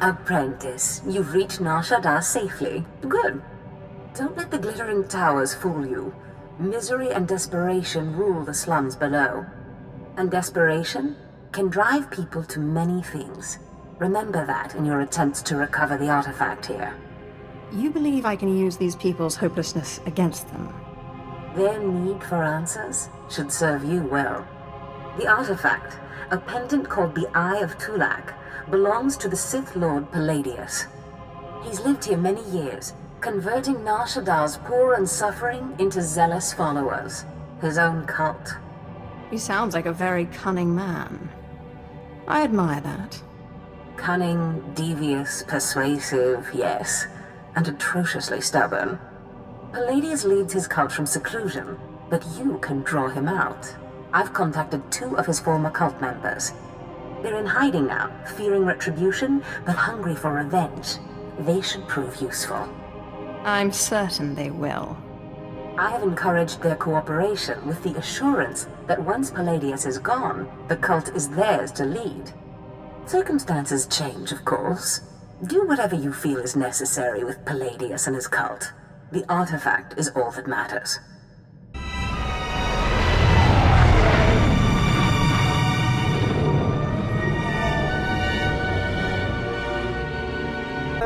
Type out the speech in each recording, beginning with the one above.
Apprentice, you've reached Shadaar safely. Good. Don't let the glittering towers fool you. Misery and desperation rule the slums below. And desperation can drive people to many things. Remember that in your attempts to recover the artifact here. You believe I can use these people's hopelessness against them? Their need for answers should serve you well. The artifact, a pendant called the Eye of Tulak, belongs to the Sith Lord Palladius. He's lived here many years, converting Nar Shadar's poor and suffering into zealous followers. His own cult. He sounds like a very cunning man. I admire that. Cunning, devious, persuasive, yes, and atrociously stubborn. Palladius leads his cult from seclusion, but you can draw him out. I've contacted 2 of his former cult members. They're in hiding now, fearing retribution, but hungry for revenge. They should prove useful. I'm certain they will. I have encouraged their cooperation with the assurance that once Palladius is gone, the cult is theirs to lead. Circumstances change, of course. Do whatever you feel is necessary with Palladius and his cult. The artifact is all that matters.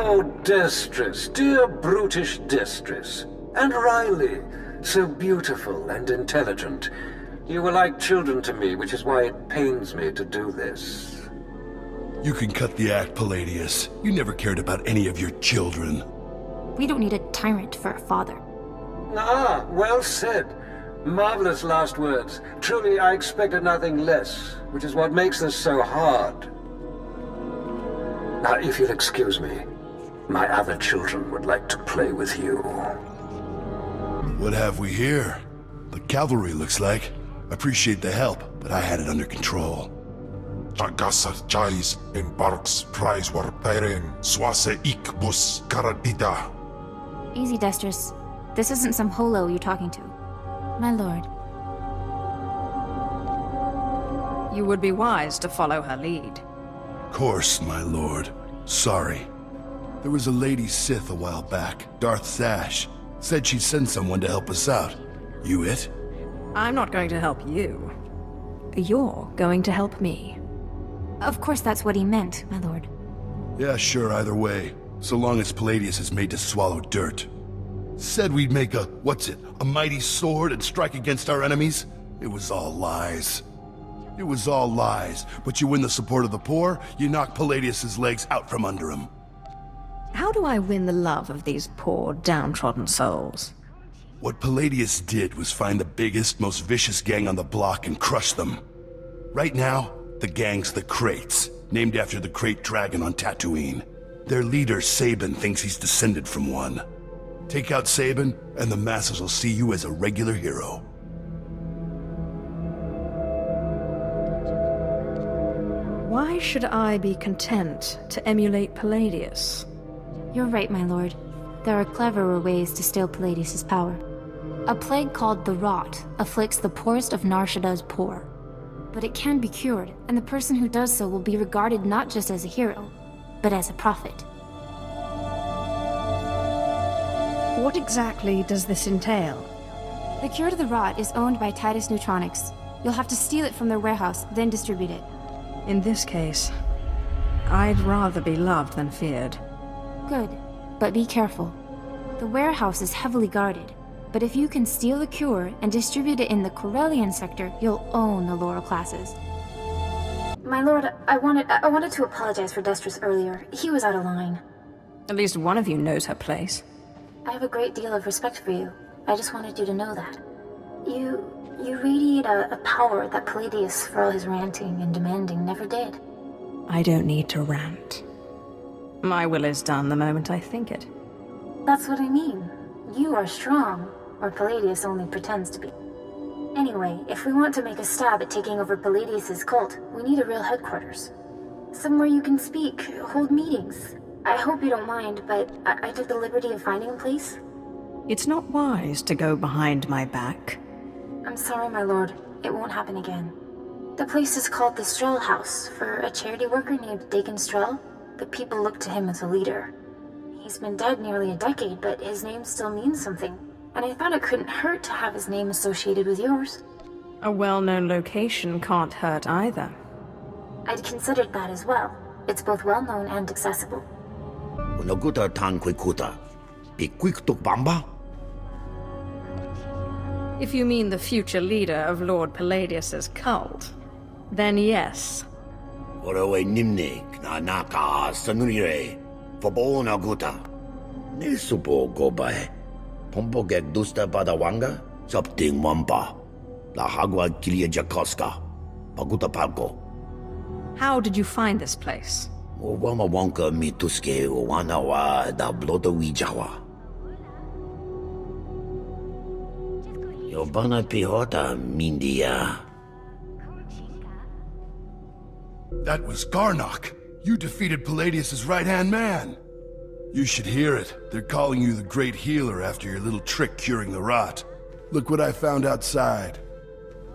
Oh, Destress, dear brutish Destress. And Riley, so beautiful and intelligent. You were like children to me, which is why it pains me to do this. You can cut the act, Palladius. You never cared about any of your children. We don't need a tyrant for a father. Ah, well said. Marvelous last words. Truly, I expected nothing less, which is what makes this so hard. Now, if you'll excuse me, my other children would like to play with you. What have we here? The cavalry, looks like. Appreciate the help, but I had it under control. Jagasa Jais in Barks Prize war Peren Swase Ikbus Karadida. Easy, Destress. This isn't some holo you're talking to. My lord. You would be wise to follow her lead. Course, my lord. Sorry. There was a lady Sith a while back, Darth Sash. Said she'd send someone to help us out. You it? I'm not going to help you. You're going to help me. Of course that's what he meant, my lord. Yeah, sure, either way. So long as Palladius is made to swallow dirt. Said we'd make a mighty sword and strike against our enemies? It was all lies. It was all lies. But you win the support of the poor, you knock Palladius's legs out from under him. How do I win the love of these poor, downtrodden souls? What Palladius did was find the biggest, most vicious gang on the block and crush them. Right now, the gang's the Kraits, named after the Krait dragon on Tatooine. Their leader, Sabin, thinks he's descended from one. Take out Sabin, and the masses will see you as a regular hero. Why should I be content to emulate Palladius? You're right, my lord. There are cleverer ways to steal Palladius' power. A plague called the Rot afflicts the poorest of Nar Shadar's poor. But it can be cured, and the person who does so will be regarded not just as a hero, but as a prophet. What exactly does this entail? The cure to the Rot is owned by Titus Neutronics. You'll have to steal it from their warehouse, then distribute it. In this case, I'd rather be loved than feared. Good, but be careful. The warehouse is heavily guarded, but if you can steal the cure and distribute it in the Corellian sector, you'll own the lower classes. My lord, I wanted to apologize for Destress earlier. He was out of line. At least one of you knows her place. I have a great deal of respect for you. I just wanted you to know that. You radiate a power that Palladius, for all his ranting and demanding, never did. I don't need to rant. My will is done the moment I think it. That's what I mean. You are strong, or Palladius only pretends to be. Anyway, if we want to make a stab at taking over Palladius' cult, we need a real headquarters. Somewhere you can speak, hold meetings. I hope you don't mind, but I took the liberty of finding a place. It's not wise to go behind my back. I'm sorry, my lord. It won't happen again. The place is called the Strel House, for a charity worker named Dakin Strel. The people look to him as a leader. He's been dead nearly a decade, but his name still means something. And I thought it couldn't hurt to have his name associated with yours. A well-known location can't hurt either. I'd considered that as well. It's both well-known and accessible. Unaguta tan kwikuta. Ikwiktuk bamba? If you mean the future leader of Lord Palladius's cult, then yes. Orowe nimnik na naka sanurire. Fabo naguta. Nisupo gobae. Pompo gek dusta padawanga. Sapting mampa. La hagwa kilia jakoska. Paguta palko. How did you find this place? Wama wonka mituske wana wa da bloto wijawa. Yobana pihota mindia. That was Garnock. You defeated Palladius's right-hand man. You should hear it. They're calling you the Great Healer after your little trick curing the rot. Look what I found outside.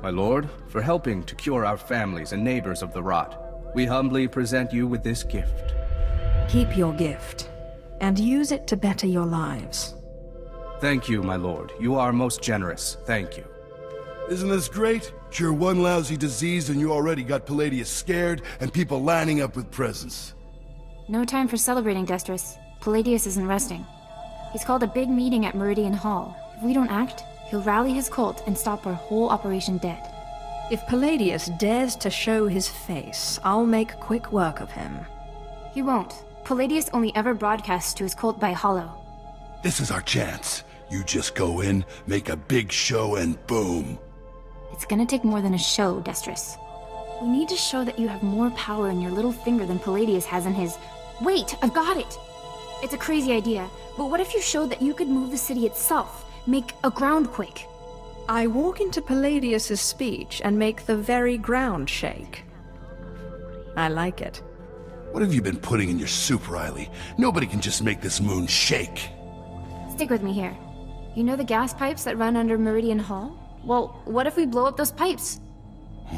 My lord, for helping to cure our families and neighbors of the rot, we humbly present you with this gift. Keep your gift, and use it to better your lives. Thank you, my lord. You are most generous. Thank you. Isn't this great? Cure one lousy disease and you already got Palladius scared and people lining up with presents. No time for celebrating, Destris. Palladius isn't resting. He's called a big meeting at Meridian Hall. If we don't act, he'll rally his cult and stop our whole operation dead. If Palladius dares to show his face, I'll make quick work of him. He won't. Palladius only ever broadcasts to his cult by hollow. This is our chance. You just go in, make a big show, and boom. It's gonna take more than a show, Destris. We need to show that you have more power in your little finger than Palladius has in his... Wait, I've got it! It's a crazy idea, but what if you showed that you could move the city itself? Make a groundquake? I walk into Palladius's speech and make the very ground shake. I like it. What have you been putting in your soup, Riley? Nobody can just make this moon shake. Stick with me here. You know the gas pipes that run under Meridian Hall? Well, what if we blow up those pipes?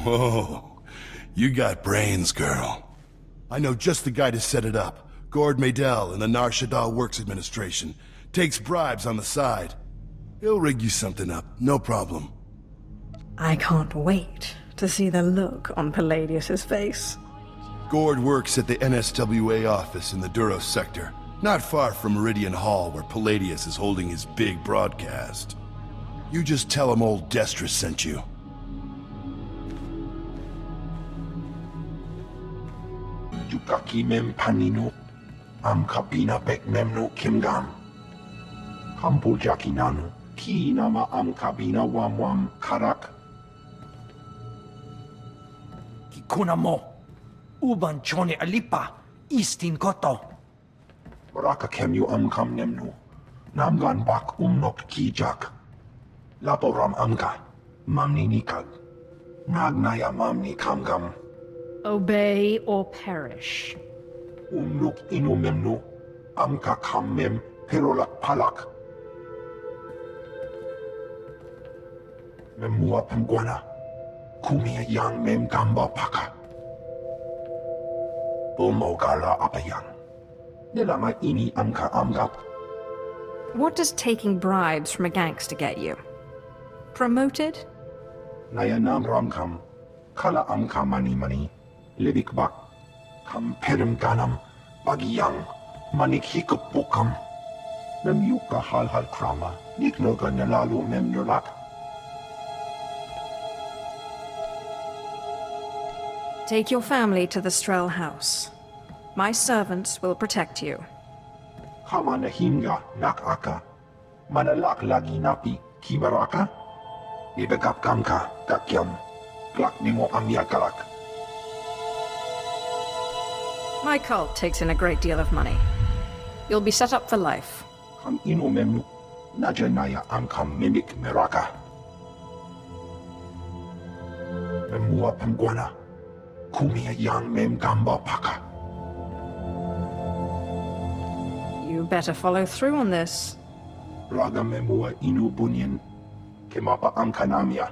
Whoa, you got brains, girl. I know just the guy to set it up. Gord Maydell in the Shadaar Works Administration. Takes bribes on the side. He'll rig you something up, no problem. I can't wait to see the look on Palladius's face. Gord works at the NSWA office in the Duros sector, not far from Meridian Hall where Palladius is holding his big broadcast. You just tell him old Destris sent you. Yukaki mem panino, am kapina pek memno kimgam. Kampu jakinanu, ki nama am kabina wam karak. Kikuna mo, uban chone alipa, istin koto. Baraka kem am kam nemnu, namgan bak nok ki jak. Laporam amka, mamni nikag. Nagnaya mamni kamgam. Obey or perish. Nuk inu memnu, amka kam mem perolak palak. Memua pemguana, kumia yang mem gamba paka. Bumogala apayang. Nelama ini amka amgap. What does taking bribes from a gangster get you? Promoted? Nayanam ramkam, kala amka mani, libik bak, kam pedem ganam, bagiyang, manik hikupukam. Mem yuka hal krama, niknoga nalalu mem nulak. Take your family to the Strel house. My servants will protect you. Kama nahinga nakaka, manalak lagi napi kibaraka. Ibegap kamka, kakyam, glak nimo amyakalak. My cult takes in a great deal of money. You'll be set up for life. Kam ino memnu, najanaya amkam mimik meraka. Memua pemguana, kumia yang mem gamba paka. You better follow through on this. Raga memua inu bunyan. Kemapa amkanamia,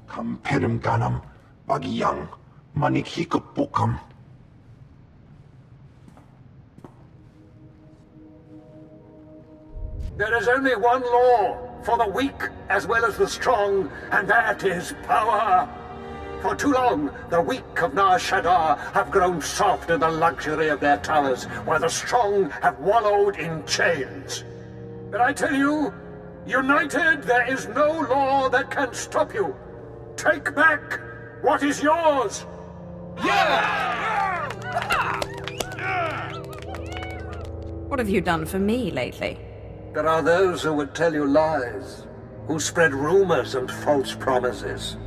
kam pedem ganam, bagiyang, manik hikupukam. There is only one law for the weak as well as the strong, and that is power. For too long, the weak of Shadaar have grown soft in the luxury of their towers, while the strong have wallowed in chains. But I tell you, united, there is no law that can stop you. Take back what is yours! What have you done for me lately? There are those who would tell you lies, who spread rumors and false promises.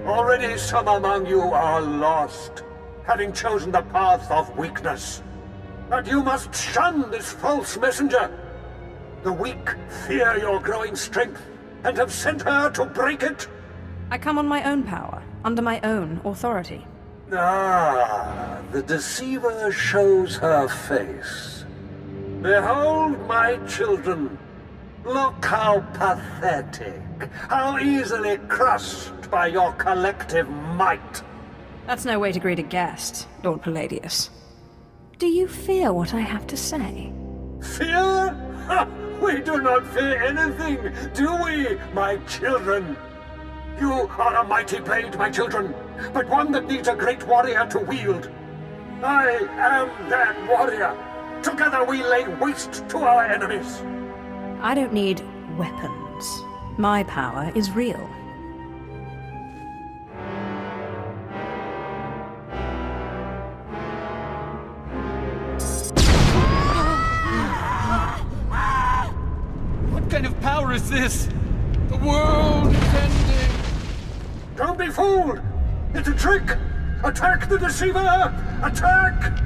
Already some among you are lost, having chosen the path of weakness. But you must shun this false messenger. The weak fear your growing strength, and have sent her to break it. I come on my own power, under my own authority. Ah, the deceiver shows her face. Behold, my children. Look how pathetic, how easily crushed by your collective might. That's no way to greet a guest, Lord Palladius. Do you fear what I have to say? Fear? Ha! We do not fear anything, do we, my children? You are a mighty blade, my children, but one that needs a great warrior to wield. I am that warrior. Together we lay waste to our enemies. I don't need weapons. My power is real. What kind of power is this? The world is ending! Don't be fooled! It's a trick! Attack the deceiver! Attack!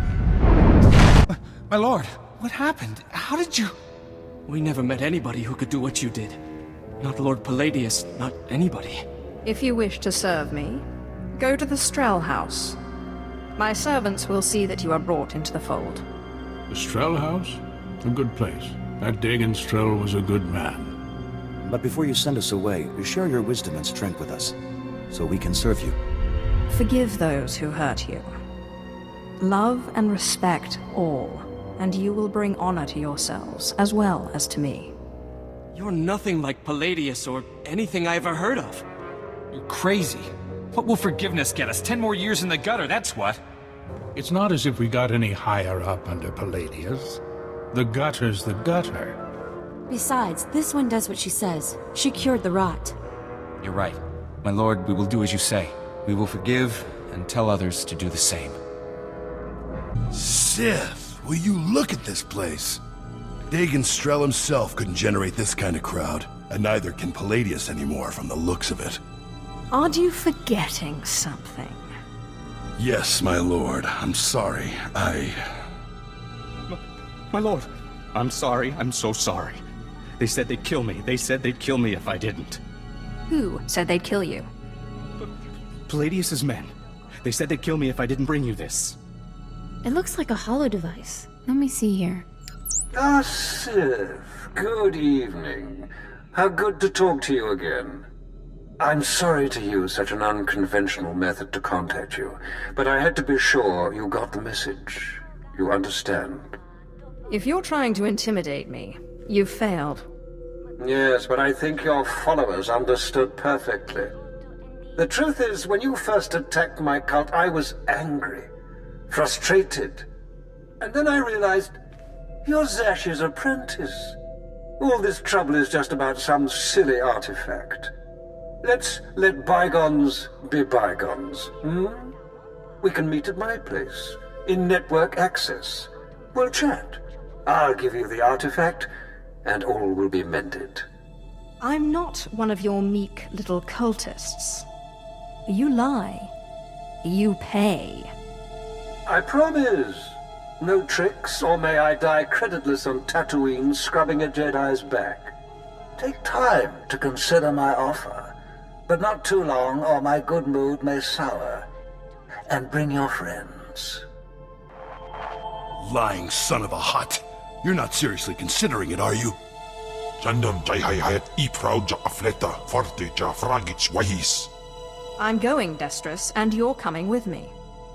My lord, what happened? How did you... We never met anybody who could do what you did. Not Lord Palladius, not anybody. If you wish to serve me, go to the Strel house. My servants will see that you are brought into the fold. The Strel house? A good place. That Dagon Strel was a good man. But before you send us away, share your wisdom and strength with us, so we can serve you. Forgive those who hurt you. Love and respect all, and you will bring honor to yourselves, as well as to me. You're nothing like Palladius or anything I ever heard of. You're crazy. What will forgiveness get us? 10 more years in the gutter, that's what. It's not as if we got any higher up under Palladius. The gutter's the gutter. Besides, this one does what she says. She cured the rot. You're right. My lord, we will do as you say. We will forgive and tell others to do the same. Sith, will you look at this place? Dagon Strel himself couldn't generate this kind of crowd, and neither can Palladius anymore from the looks of it. Aren't you forgetting something? Yes, my lord. I'm sorry. My lord, I'm sorry. I'm so sorry. They said they'd kill me. They said they'd kill me if I didn't. Who said they'd kill you? Palladius's men. They said they'd kill me if I didn't bring you this. It looks like a hollow device. Let me see here. Ah, Sith. Good evening. How good to talk to you again. I'm sorry to use such an unconventional method to contact you, but I had to be sure you got the message. You understand? If you're trying to intimidate me, you've failed. Yes, but I think your followers understood perfectly. The truth is, when you first attacked my cult, I was angry, frustrated. And then I realized, you're Zash's apprentice. All this trouble is just about some silly artifact. Let's let bygones be bygones, hmm? We can meet at my place, in network access. We'll chat. I'll give you the artifact, and all will be mended. I'm not one of your meek little cultists. You lie. You pay. I promise. No tricks, or may I die creditless on Tatooine scrubbing a Jedi's back. Take time to consider my offer, but not too long, or my good mood may sour. And bring your friends. Lying son of a hut. You're not seriously considering it, are you? I'm going, Destrus, and you're coming with me.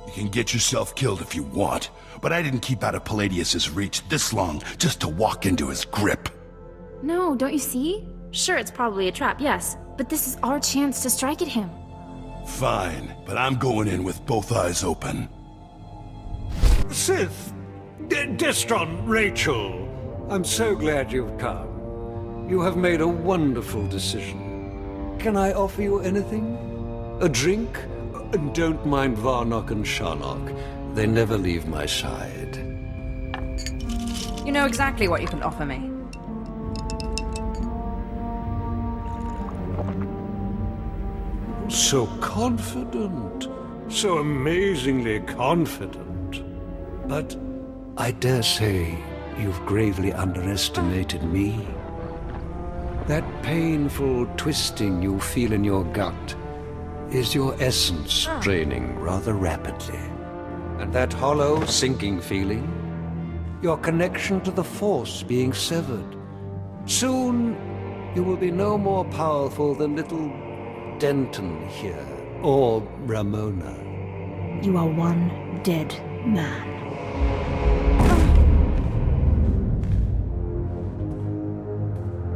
You can get yourself killed if you want, but I didn't keep out of Palladius's reach this long just to walk into his grip. No, don't you see? Sure, it's probably a trap, yes. But this is our chance to strike at him. Fine, but I'm going in with both eyes open. Sith! Destron, Rachel! I'm so glad you've come. You have made a wonderful decision. Can I offer you anything? A drink? And don't mind Varnock and Sharnock. They never leave my side. You know exactly what you can offer me. So confident. So amazingly confident. But I dare say you've gravely underestimated me. That painful twisting you feel in your gut is your essence draining rather rapidly. And that hollow, sinking feeling, your connection to the Force being severed. Soon, you will be no more powerful than little Denton here, or Ramona. You are one dead man.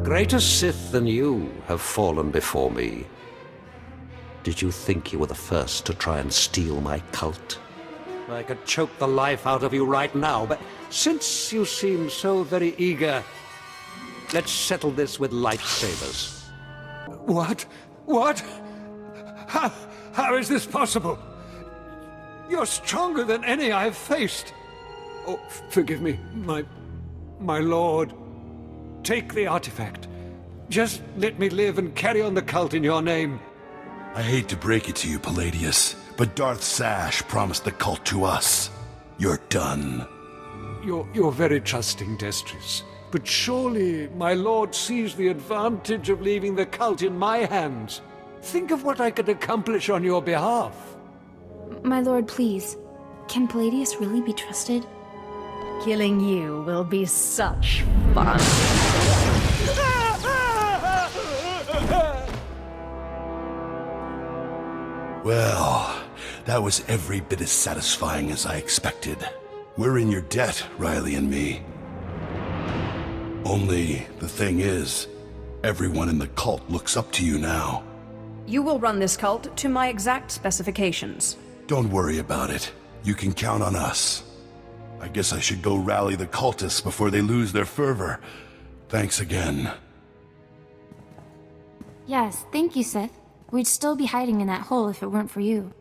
Greater Sith than you have fallen before me. Did you think you were the first to try and steal my cult? I could choke the life out of you right now, but since you seem so very eager, let's settle this with lightsabers. What? What? How is this possible? You're stronger than any I've faced. Oh, forgive me, my lord. Take the artifact. Just let me live and carry on the cult in your name. I hate to break it to you, Palladius, but Darth Zash promised the cult to us. You're done. You're very trusting, Destris. But surely my lord sees the advantage of leaving the cult in my hands. Think of what I could accomplish on your behalf. My lord, please. Can Palladius really be trusted? Killing you will be such fun. Well, that was every bit as satisfying as I expected. We're in your debt, Riley and me. Only, the thing is, everyone in the cult looks up to you now. You will run this cult to my exact specifications. Don't worry about it. You can count on us. I guess I should go rally the cultists before they lose their fervor. Thanks again. Yes, thank you, Sith. We'd still be hiding in that hole if it weren't for you.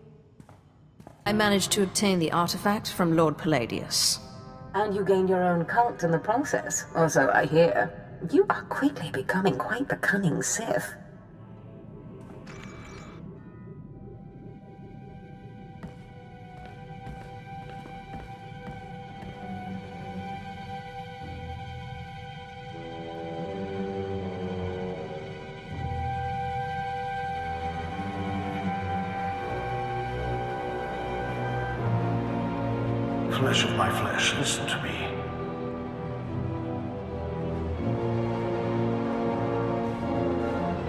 I managed to obtain the artifact from Lord Palladius. And you gained your own cult in the process, or so I hear. You are quickly becoming quite the cunning Sith. Flesh of my flesh, listen to me.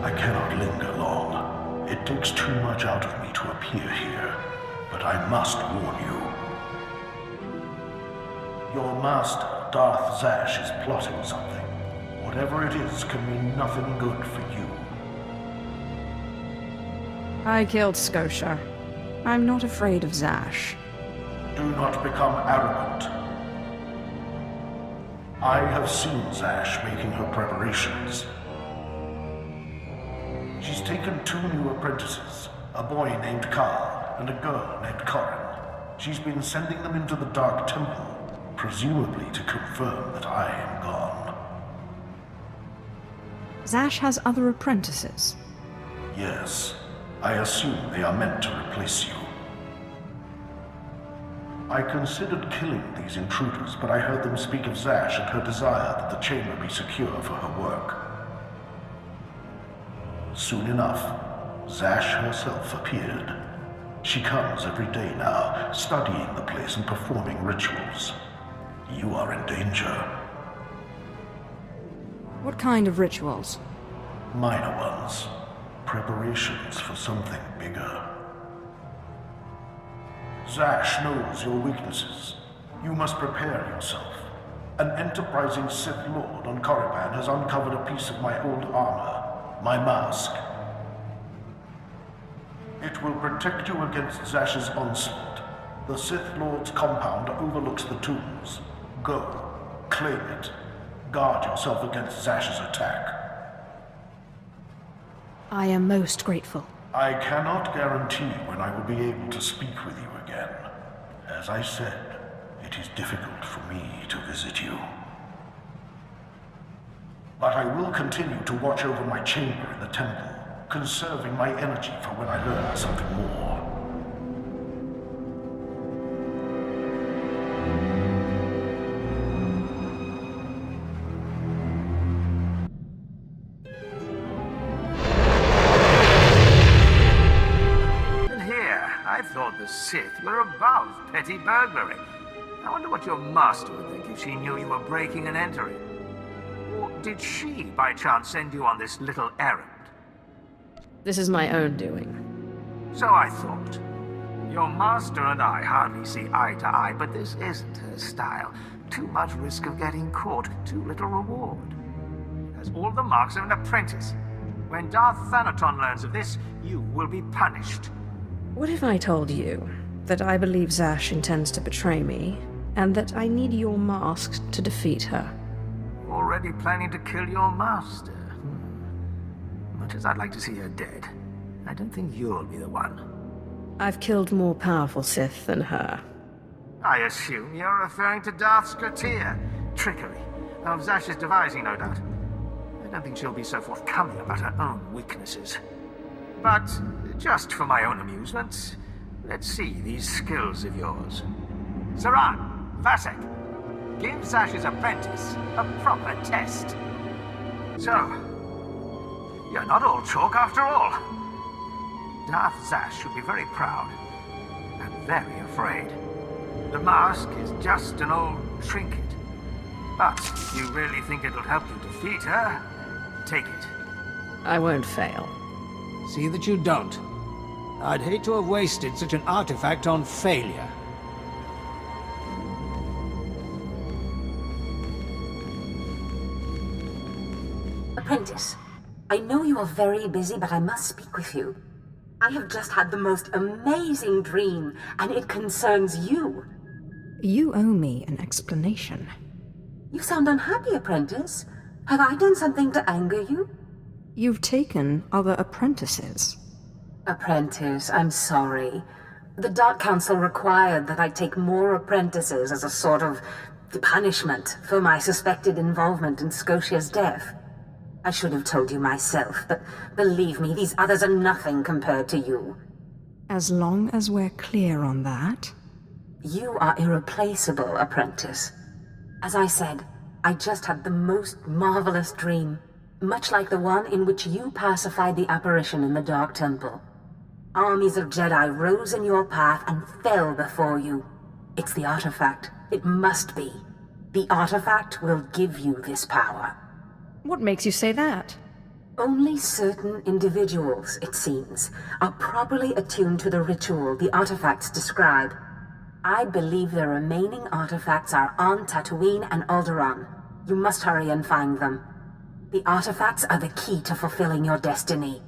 I cannot linger long. It takes too much out of me to appear here, but I must warn you. Your master, Darth Zash, is plotting something. Whatever it is can mean nothing good for you. I killed Scotia. I'm not afraid of Zash. Do not become arrogant. I have seen Zash making her preparations. She's taken 2 new apprentices, a boy named Carl and a girl named Corin. She's been sending them into the Dark Temple, presumably to confirm that I am gone. Zash has other apprentices. Yes, I assume they are meant to replace you. I considered killing these intruders, but I heard them speak of Zash and her desire that the chamber be secure for her work. Soon enough, Zash herself appeared. She comes every day now, studying the place and performing rituals. You are in danger. What kind of rituals? Minor ones. Preparations for something bigger. Zash knows your weaknesses. You must prepare yourself. An enterprising Sith Lord on Korriban has uncovered a piece of my old armor, my mask. It will protect you against Zash's onslaught. The Sith Lord's compound overlooks the tombs. Go, claim it. Guard yourself against Zash's attack. I am most grateful. I cannot guarantee when I will be able to speak with you again. As I said, it is difficult for me to visit you. But I will continue to watch over my chamber in the temple, conserving my energy for when I learn something more. I thought the Sith were above petty burglary. I wonder what your master would think if she knew you were breaking and entering. Or did she, by chance, send you on this little errand? This is my own doing. So I thought. Your master and I hardly see eye to eye, but this isn't her style. Too much risk of getting caught, too little reward. It has all the marks of an apprentice. When Darth Thanaton learns of this, you will be punished. What if I told you that I believe Zash intends to betray me, and that I need your mask to defeat her? Already planning to kill your master? Much as I'd like to see her dead, I don't think you'll be the one. I've killed more powerful Sith than her. I assume you're referring to Darth SWTOR. Trickery. Of Zash's devising, no doubt. I don't think she'll be so forthcoming about her own weaknesses. But, just for my own amusement, let's see these skills of yours. Saran, Vasek, give Zash's apprentice a proper test. So, you're not all chalk after all. Darth Zash should be very proud, and very afraid. The mask is just an old trinket. But if you really think it'll help you defeat her, take it. I won't fail. See that you don't. I'd hate to have wasted such an artifact on failure. Apprentice, I know you are very busy, but I must speak with you. I have just had the most amazing dream, and it concerns you. You owe me an explanation. You sound unhappy, Apprentice. Have I done something to anger you? You've taken other apprentices. Apprentice, I'm sorry. The Dark Council required that I take more apprentices as a sort of punishment for my suspected involvement in Scotia's death. I should have told you myself, but believe me, these others are nothing compared to you. As long as we're clear on that. You are irreplaceable, Apprentice. As I said, I just had the most marvelous dream, much like the one in which you pacified the apparition in the Dark Temple. Armies of Jedi rose in your path and fell before you. It's the artifact. It must be. The artifact will give you this power. What makes you say that? Only certain individuals, it seems, are properly attuned to the ritual the artifacts describe. I believe the remaining artifacts are on Tatooine and Alderaan. You must hurry and find them. The artifacts are the key to fulfilling your destiny.